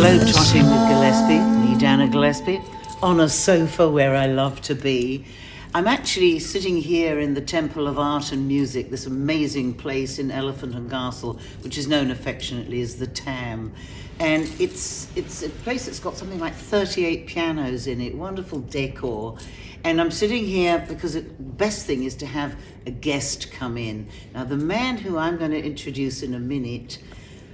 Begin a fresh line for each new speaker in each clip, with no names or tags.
Globetrotting with Gillespie, me Dana Gillespie, on a sofa where I love to be. I'm actually sitting here in the Temple of Art and Music, this amazing place in Elephant and Castle, which is known affectionately as the Tam. And it's a place that's got something like 38 pianos in it, wonderful decor. And I'm sitting here because the best thing is to have a guest come in. Now, the man who I'm going to introduce in a minute,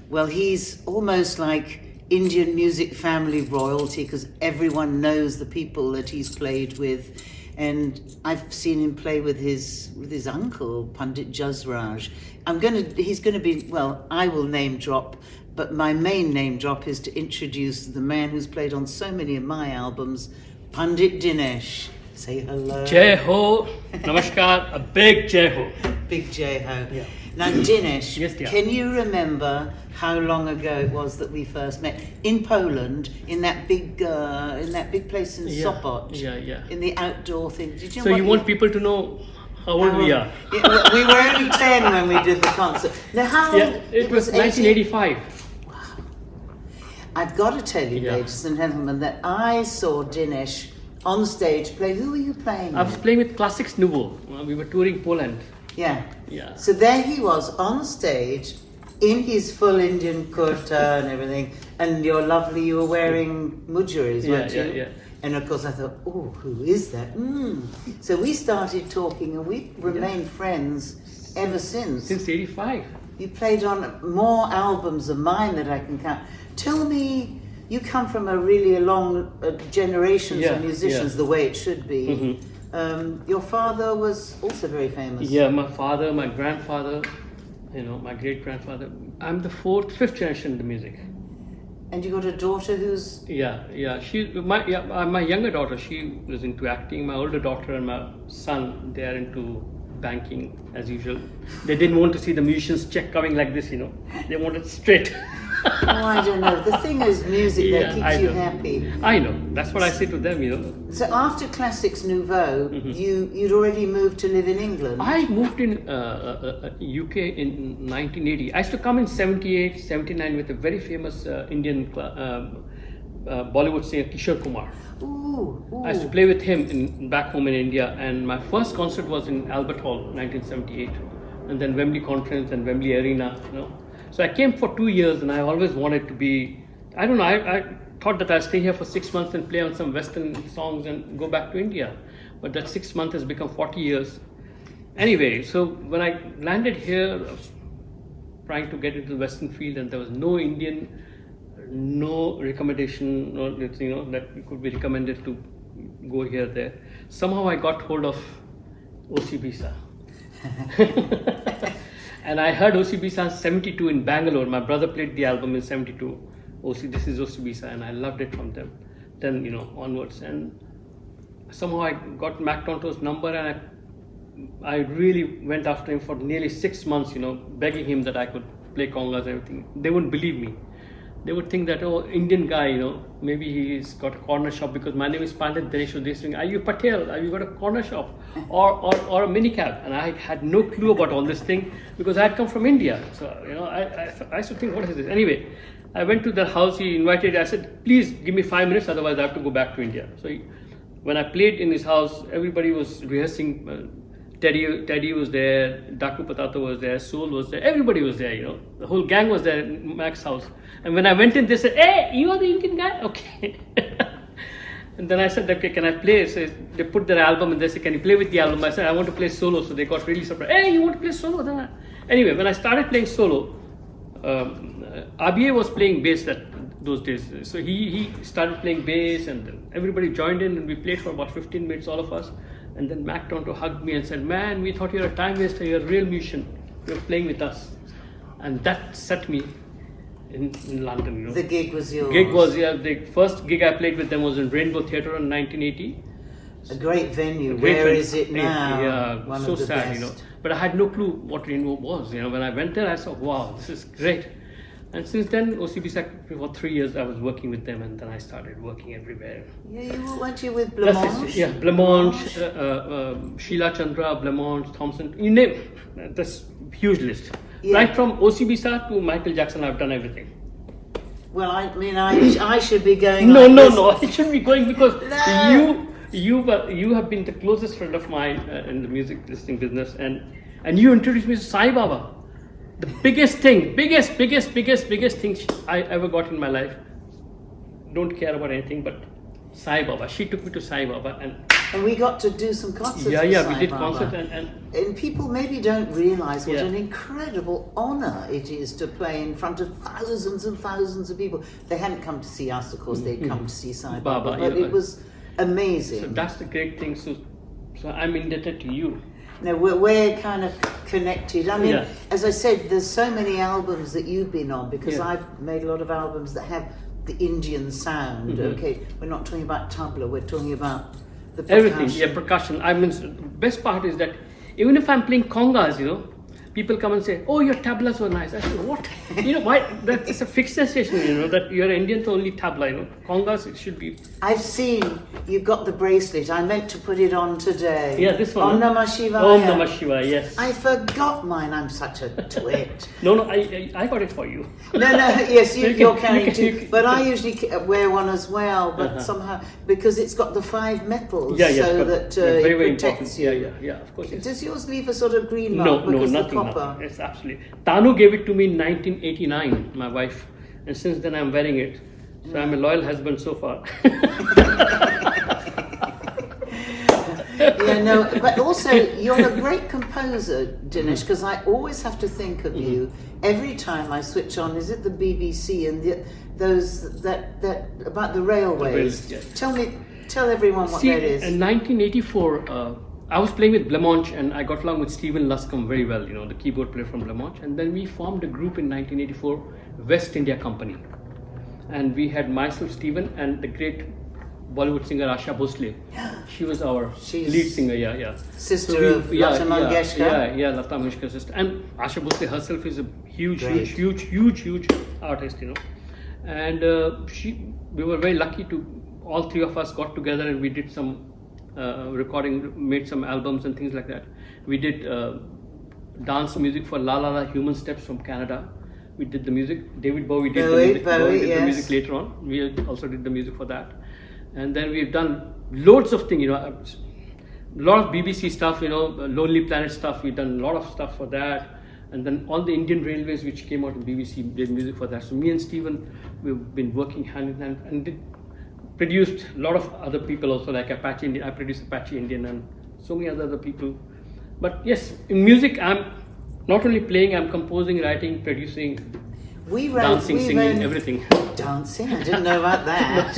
well, he's almost like Indian music family royalty because everyone knows the people that he's played with. And I've seen him play with his uncle, Pandit Dinesh. He's going to be, well, I will name drop, but my main name drop is to introduce the man who's played on so many of my albums, Pandit Dinesh. Say hello.
Jai Ho, Namaskar, a big Jai Ho.
Big Jai Ho. Yeah. Now, Dinesh,
yes,
can you remember how long ago it was that we first met in Poland, in that big place in Sopot?
Yeah.
In the outdoor thing. Did you?
So you want people to know how old we are?
Yeah, we were only 10 when we did the concert. Now, how?
Yeah, it was 1985.
Wow. I've got to tell you, ladies and gentlemen, that I saw Dinesh on stage play. Who were you playing with?
I was playing with Classics Nouveau. We were touring Poland.
Yeah.
Yeah.
So there he was on stage in his full Indian kurta and everything, and you were wearing mudgeries, weren't you?
Yeah.
And of course I thought, oh, who is that? So we started talking and we remained friends ever since.
Since 85.
You played on more albums of mine that I can count. Tell me, you come from a really long generations of musicians, the way it should be.
Mm-hmm.
Your father was also very famous.
Yeah, my father, my grandfather, my great-grandfather. I'm the fifth generation in the music.
And you got a daughter who's...
Yeah. My younger daughter, she was into acting. My older daughter and my son, they are into banking as usual. They didn't want to see the musician's check coming like this, They wanted straight.
Oh, I don't know. The thing is music that keeps you happy.
I know. That's what I say to them,
So after Classics Nouveau, you'd already moved to live in England?
I moved in UK in 1980. I used to come in 78, 79 with a very famous Indian Bollywood singer, Kishore Kumar.
Ooh.
I used to play with him back home in India, and my first concert was in Albert Hall, 1978, and then Wembley Conference and Wembley Arena, So I came for 2 years, and I always wanted to be, I don't know, I thought that I'd stay here for 6 months and play on some Western songs and go back to India. But that 6 months has become 40 years. Anyway, so when I landed here, I was trying to get into the Western field, and there was no Indian, no recommendation, that could be recommended to go here, there. Somehow I got hold of O.C. Bisa. And I heard O.C. Bisa in 72 in Bangalore. My brother played the album in 72. This is O.C. Bisa, and I loved it from them. Then, onwards. And somehow I got Mac Tonto's number, and I really went after him for nearly 6 months, begging him that I could play congas and everything. They wouldn't believe me. They would think that, Indian guy, maybe he's got a corner shop because my name is Pandit Dinesh. They saying, are you Patel? Have you got a corner shop? Or a minicab? And I had no clue about all this thing because I had come from India. So, I used to think, what is this? Anyway, I went to the house, he invited, I said, please give me 5 minutes, otherwise I have to go back to India. So when I played in his house, everybody was rehearsing. Teddy was there, Daku Patato was there, Soul was there, everybody was there, The whole gang was there in Mac's house. And when I went in, they said, hey, you are the Indian guy? Okay. And then I said, okay, can I play? So they put their album and they said, can you play with the album? I said, I want to play solo. So they got really surprised. Hey, you want to play solo? Anyway, when I started playing solo, Abhiye was playing bass those days. So he started playing bass, and then everybody joined in, and we played for about 15 minutes, all of us. And then Mac Tonto hugged me and said, man, we thought you were a time waster, you're a real musician. You're playing with us. And that set me in London.
The gig was yours?
The first gig I played with them was in Rainbow Theatre in 1980.
A great venue. Where is it now?
Yeah,
One
so
of the
sad,
best.
But I had no clue what Rainbow was. When I went there, I saw, wow, this is great. And since then, O.C. Bisa, for 3 years, I was working with them, and then I started working everywhere.
Yeah, weren't you with Blancmange?
Yeah, Blancmange, Sheila Chandra, Blancmange, Thompson, you name it. That's a huge list.
Yeah.
Right from O.C. Bisa to Michael Jackson, I've done everything.
Well, I mean, I should be going.
No,
like
no,
this.
no. I should be going because
No.
you have been the closest friend of mine in the music listening business, and you introduced me to Sai Baba, the biggest thing I ever got in my life. Don't care about anything but Sai Baba. She took me to Sai Baba,
And we got to do some concerts. with
we
Sai
did
Baba.
concert
And people maybe don't realise what
Yeah.
an incredible honour it is to play in front of thousands and thousands of people. They hadn't come to see us, of course. They'd come to see Sai Baba,
Baba,
but
yeah.
it was amazing.
So that's the great thing. So I'm indebted to you.
No, we're kind of connected. I mean,
Yeah.
as I said, there's so many albums that you've been on because
Yeah.
I've made a lot of albums that have the Indian sound.
Mm-hmm.
Okay, we're not talking about tabla. We're talking about the
Everything,
percussion.
percussion. I mean, best part is that even if I'm playing congas, people come and say, "Oh, your tablas were nice." I say, "What? Why? That's a fixation, that you're Indian to only tabla. Congas it should be."
I've seen you've got the bracelet. I meant to put it on today.
Yeah, this one.
Om Namah Shivaya.
Om Namah Shivaya. Yes.
I forgot mine. I'm such a twit.
No, I got it for you.
No, yes, you're carrying
you
two.
can-
But I usually wear one as well. But somehow, because it's got the 5 metals,
Yeah,
so
but
that
very,
it
very
protects
important.
you.
Yeah. Of course. Yes.
Does yours leave a sort of green mark?
No,
because the
nothing.
copper.
It's absolutely. Tanu gave it to me in 1989, my wife, and since then I'm wearing it. So I'm a loyal husband so far.
Yeah, no, but also you're a great composer, Dinesh, because I always have to think of you every time I switch on. Is it the BBC and those that about the railways?
Yeah.
Tell everyone what
See,
that is.
in 1984, I was playing with Blancmange, and I got along with Stephen Luscombe very well. The keyboard player from Blancmange, and then we formed a group in 1984, West India Company, and we had myself, Stephen, and the great Bollywood singer Asha Bhosle. She was our lead singer, yeah.
Sister of Lata Mangeshkar.
Yeah, Lata Mangeshkar's sister. And Asha Bhosle herself is a huge artist, And we were very lucky to, all 3 of us got together and we did some recording, made some albums and things like that. We did dance music for La La La Human Steps from Canada. We did the music. David Bowie did the music later on. We also did the music for that. And then we've done loads of things, a lot of BBC stuff, Lonely Planet stuff. We've done a lot of stuff for that. And then all the Indian Railways which came out in BBC did music for that. So me and Stephen, we've been working hand in hand and produced a lot of other people also, like Apache Indian. I produced Apache Indian and so many other people. But yes, in music, I'm not only playing, I'm composing, writing, producing, dancing, singing, everything.
Dancing? I didn't know about that.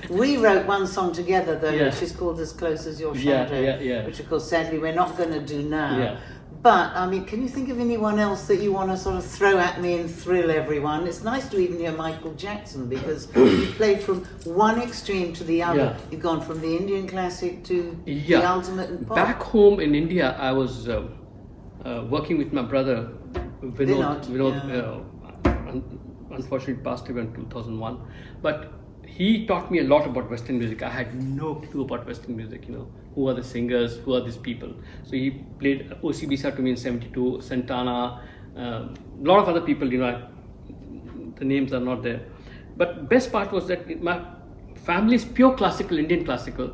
We wrote one song together though, which is called As Close As Your Shadow, which of course sadly we're not going to do now.
Yeah.
But, I mean, can you think of anyone else that you want to sort of throw at me and thrill everyone? It's nice to even hear Michael Jackson because you played from one extreme to the other.
Yeah.
You've gone from the Indian classic to the ultimate in pop.
Back home in India, I was working with my brother, Vinod. Unfortunately passed away in 2001. But he taught me a lot about Western music. I had no clue about Western music, who are the singers, who are these people. So he played OCBisa to me in 72, Santana, a lot of other people, the names are not there. But best part was that my family is pure classical, Indian classical.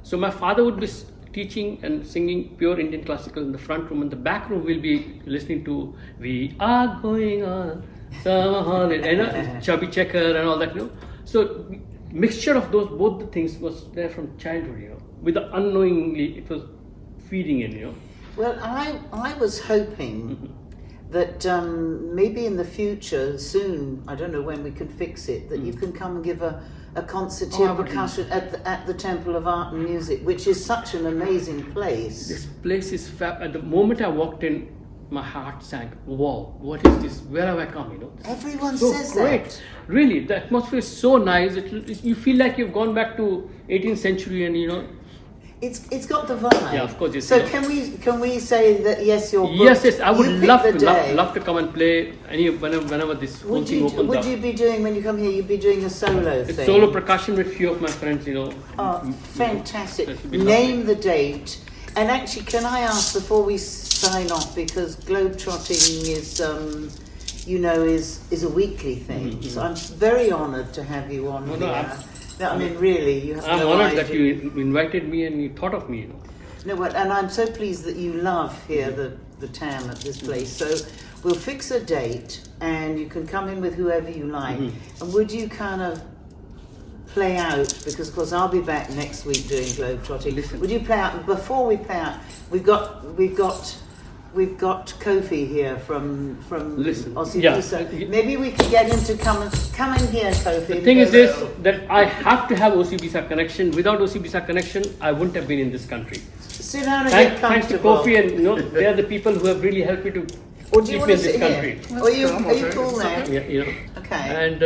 So my father would be teaching and singing pure Indian classical in the front room. In the back room, we'll be listening to "We Are Going On Summer Holiday," Chubby Checker and all that. So mixture of both the things was there from childhood. With unknowingly, it was feeding in.
Well, I was hoping that maybe in the future, soon, I don't know when we can fix it, that you can come and give a concert here, percussion at the Temple of Art and Music, which is such an amazing place.
This place is fab. At the moment I walked in, my heart sank. Wow, what is this? Where have I come?
Everyone
so
says
great.
that.
Really, the atmosphere is so nice. You feel like you've gone back to 18th century, and
It's got the vibe.
Yeah, of course.
So can we say that yes, you're booked?
Yes. I would
You
love to come and play whenever this whole thing opens up.
Would you be doing, when you come here, you'd be doing a solo thing?
Solo percussion with few of my friends,
Oh, fantastic.
That should be
Name
lovely.
the date. And actually, can I ask before we sign off, because Globetrotting you know, is a weekly thing. So I'm very honoured to have you on here. I mean, really, you have
I'm
no
honoured
idea.
that you invited me and you thought of me. You know.
No, and I'm so pleased that you love here the TAM at this place. So we'll fix a date, and you can come in with whoever you like. And would you kind of play out, because of course I'll be back next week doing Globetrotting.
Listen.
Would you play out before we play out? We've got Kofi here from
Listen.
Aussie.
Yeah.
So maybe we could get him to come in here, Kofi.
The thing is this, that I have to have OCBSA connection. Without OCBSA connection, I wouldn't have been in this country.
Sit down and get
Thanks to
comfortable.
Kofi, and you know, they are the people who have really helped me to
Or do you
keep
want
me
to
in this
sit
country.
here? Are you cool now?
Yeah, you know.
Okay.
And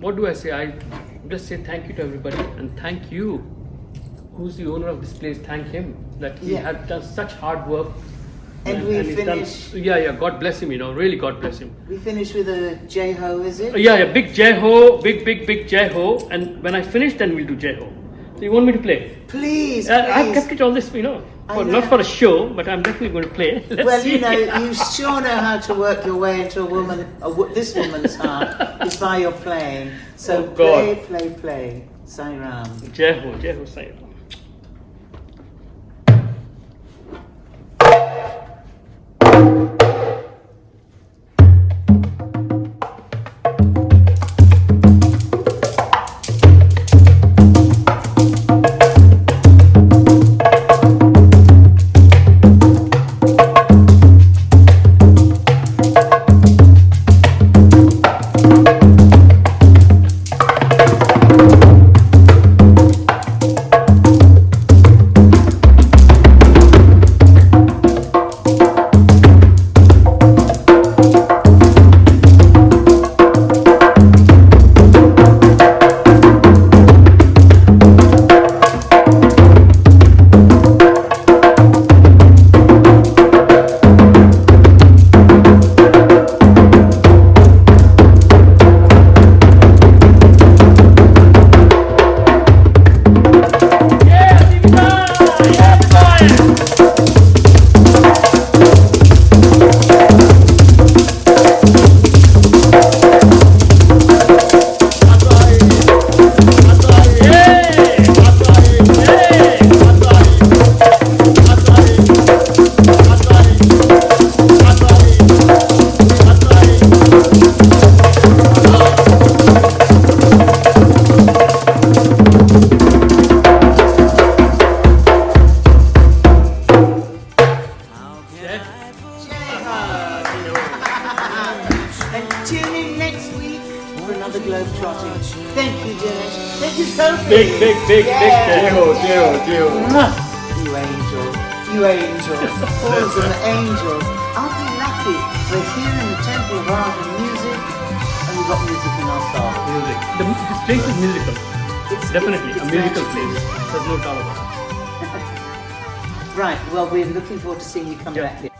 what do I say? I just say thank you to everybody, and thank you, who's the owner of this place. Thank him that he had done such hard work.
And we
he's done-
finish.
Yeah. God bless him. You know, really, God bless him.
We finish with a J Ho, is it?
Yeah, big Jai Ho, big Jai Ho. And when I finish, then we'll do Jai Ho. So you want me to play?
Please,
I've
please.
kept it all this, you know,
I know.
not for a show, but I'm definitely going to play. Let's
Well,
see.
you know, you sure know how to work your way into this woman's heart is by your playing. So
Oh, God.
play. Sai Ram.
Jai Ho, Sai Baba.
And tune in next week for another Globetrotting. Thank you, Dinesh. Thank you, Kofi.
Big Jai Ho.
Mwah. You angels. All of them angels. Aren't we lucky? We're here in the Temple of Art and Music, and we've got music in our soul.
Music. This place is musical. Definitely
it's
a musical
magical.
place. There's no doubt about it.
Right, well, we're looking forward to seeing you come back here.